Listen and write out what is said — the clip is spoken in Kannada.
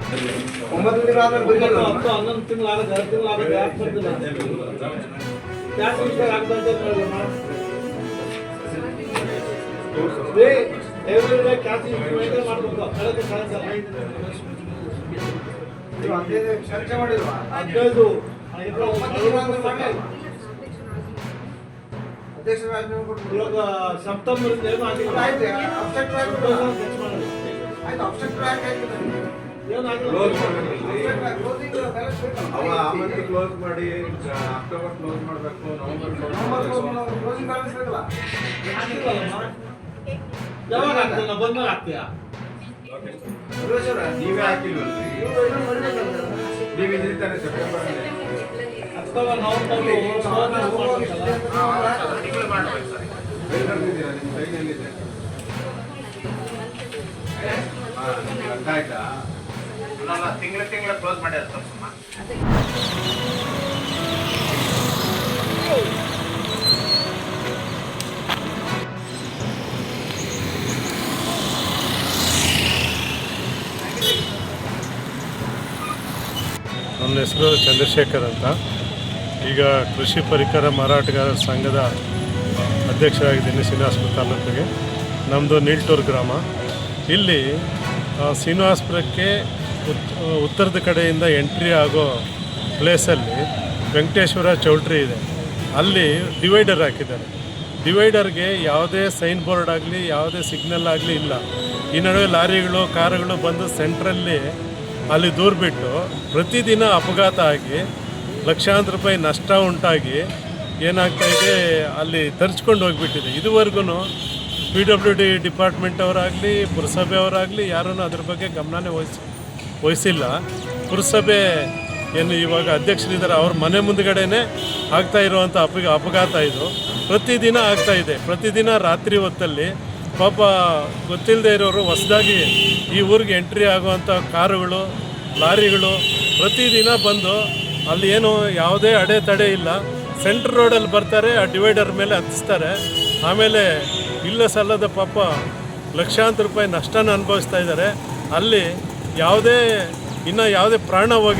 9 ತಿಂಗಳು ಆದ್ಮೇಲೆ ಬರೀಲ್ಲ 10 11 ತಿಂಗಳು ಆಗ 2 ತಿಂಗಳು ಆಗ ಗ್ಯಾಪ್ ಬರ್ತಿಲ್ಲ ಯಾಕೆ ವಿಷಯ ಆಗ್ತದೆ ಅಂತ ಹೇಳಿದ್ರಮ್ಮ ರೇ ಎವ್ರಿಡೇ ಕ್ಯಾಸಿ ಮೇಂಟೈನ್ ಮಾಡಬೇಕು ಕಳೆದ ಸಾಯಂಕಾಲ ನೀವು ಅದೇ ಚರ್ಚೆ ಮಾಡಿಲ್ವಾ 15 ಅಧ್ಯಕ್ಷರ ಆಜ್ಞೆ ಕೊಟ್ಟು ಇವಾಗ ಸೆಪ್ಟೆಂಬರ್ ಇಂದ ಏನು ಆಗಿಲ್ಲ ಆಯ್ತು ಅಬ್ಸ್ಟ್ರಾಕ್ಟ್ ಆಯ್ತು ಅಬ್ಸ್ಟ್ರಾಕ್ಟ್ ಆಯ್ತು ಏನಾಗಿಲ್ಲ ಕ್ಲೋಸ್ ಮಾಡಿ ಅಕ್ಟೋಬರ್ ಕ್ಲೋಸ್ ಮಾಡಬೇಕು ನವೆಂಬರ್ ಕ್ಲೋಸಿಂಗ್ ಬ್ಯಾಲೆನ್ಸ್ ಬೇಕಲ್ಲ ಯಾವಾಗ ಆಗ್ತದೆ ಬಂದಾಗ ಆಗ್ತೀಯಾ ನೀವೇ ಹಾಕಿಲ್ವಲ್ರಿ ನೀವು ಇದ್ದಿರ್ತಾನೆ ಸೆಪ್ಟೆಂಬರ್ ಅಕ್ಟೋಬರ್ ನವೆಂಬರ್ ಬರ್ದಿದ್ದೀರಾ ನಿಮ್ಮ ಕೈನಲ್ಲಿದೆ ಅರ್ಥ ಆಯ್ತಾ ತಿಂಗಳ ಕ್ಲೋಸ್ ಮಾಡ್ಯಾರ ತಮ್ಮ ನನ್ನ ಹೆಸರು ಚಂದ್ರಶೇಖರ್ ಅಂತ. ಈಗ ಕೃಷಿ ಪರಿಕರ ಮಾರಾಟಗಾರರ ಸಂಘದ ಅಧ್ಯಕ್ಷರಾಗಿದ್ದೀನಿ ಶ್ರೀನಿವಾಸಪುರ ತಾಲೂಕಿಗೆ. ನಮ್ಮದು ನೀಲ್ಟೂರು ಗ್ರಾಮ. ಇಲ್ಲಿ ಶ್ರೀನಿವಾಸಪುರಕ್ಕೆ ಉತ್ತರದ ಕಡೆಯಿಂದ ಎಂಟ್ರಿ ಆಗೋ ಪ್ಲೇಸಲ್ಲಿ ವೆಂಕಟೇಶ್ವರ ಚೌಲ್ಟ್ರಿ ಇದೆ. ಅಲ್ಲಿ ಡಿವೈಡರ್ ಹಾಕಿದ್ದಾರೆ. ಡಿವೈಡರ್ಗೆ ಯಾವುದೇ ಸೈನ್ ಬೋರ್ಡ್ ಆಗಲಿ ಯಾವುದೇ ಸಿಗ್ನಲ್ ಆಗಲಿ ಇಲ್ಲ. ಈ ನಡುವೆ ಲಾರಿಗಳು ಕಾರುಗಳು ಬಂದು ಸೆಂಟ್ರಲ್ಲಿ ಅಲ್ಲಿ ದೂರ ಬಿಟ್ಟು ಪ್ರತಿದಿನ ಅಪಘಾತ ಆಗಿ ಲಕ್ಷಾಂತರ ರೂಪಾಯಿ ನಷ್ಟ ಉಂಟಾಗಿ ಏನಾಗ್ತಾಯಿದೆ ಅಲ್ಲಿ ತರಿಸ್ಕೊಂಡು ಹೋಗಿಬಿಟ್ಟಿದೆ. ಇದುವರೆಗೂ PWD ಡಿಪಾರ್ಟ್ಮೆಂಟ್ ಅವರಾಗಲಿ ಪುರಸಭೆಯವರಾಗಲಿ ಯಾರೂ ಅದ್ರ ಬಗ್ಗೆ ಗಮನನೇ ವಹಿಸಿಲ್ಲ. ಪುರಸಭೆ ಏನು ಇವಾಗ ಅಧ್ಯಕ್ಷರಿದ್ದಾರೆ, ಅವ್ರ ಮನೆ ಮುಂದುಗಡೆನೇ ಆಗ್ತಾ ಇರುವಂಥ ಅಪಘಾತ ಇದು ಪ್ರತಿದಿನ ಆಗ್ತಾಯಿದೆ. ಪ್ರತಿದಿನ ರಾತ್ರಿ ಹೊತ್ತಲ್ಲಿ ಪಾಪ ಗೊತ್ತಿಲ್ಲದೆ ಇರೋರು ಹೊಸದಾಗಿ ಈ ಊರಿಗೆ ಎಂಟ್ರಿ ಆಗುವಂಥ ಕಾರುಗಳು ಲಾರಿಗಳು ಪ್ರತಿದಿನ ಬಂದು ಅಲ್ಲಿ ಏನು ಯಾವುದೇ ಅಡೆತಡೆ ಇಲ್ಲ, ಸೆಂಟ್ರ್ ರೋಡಲ್ಲಿ ಬರ್ತಾರೆ, ಆ ಡಿವೈಡರ್ ಮೇಲೆ ಹತ್ತಿಸ್ತಾರೆ. ಆಮೇಲೆ ಇಲ್ಲ ಸಲ್ಲದ ಪಾಪ ಲಕ್ಷಾಂತರ ರೂಪಾಯಿ ನಷ್ಟನ ಅನುಭವಿಸ್ತಾ ಇದ್ದಾರೆ. ಅಲ್ಲಿ ಯಾವುದೇ ಪ್ರಾಣ ಹೋಗಿಲ್ಲ.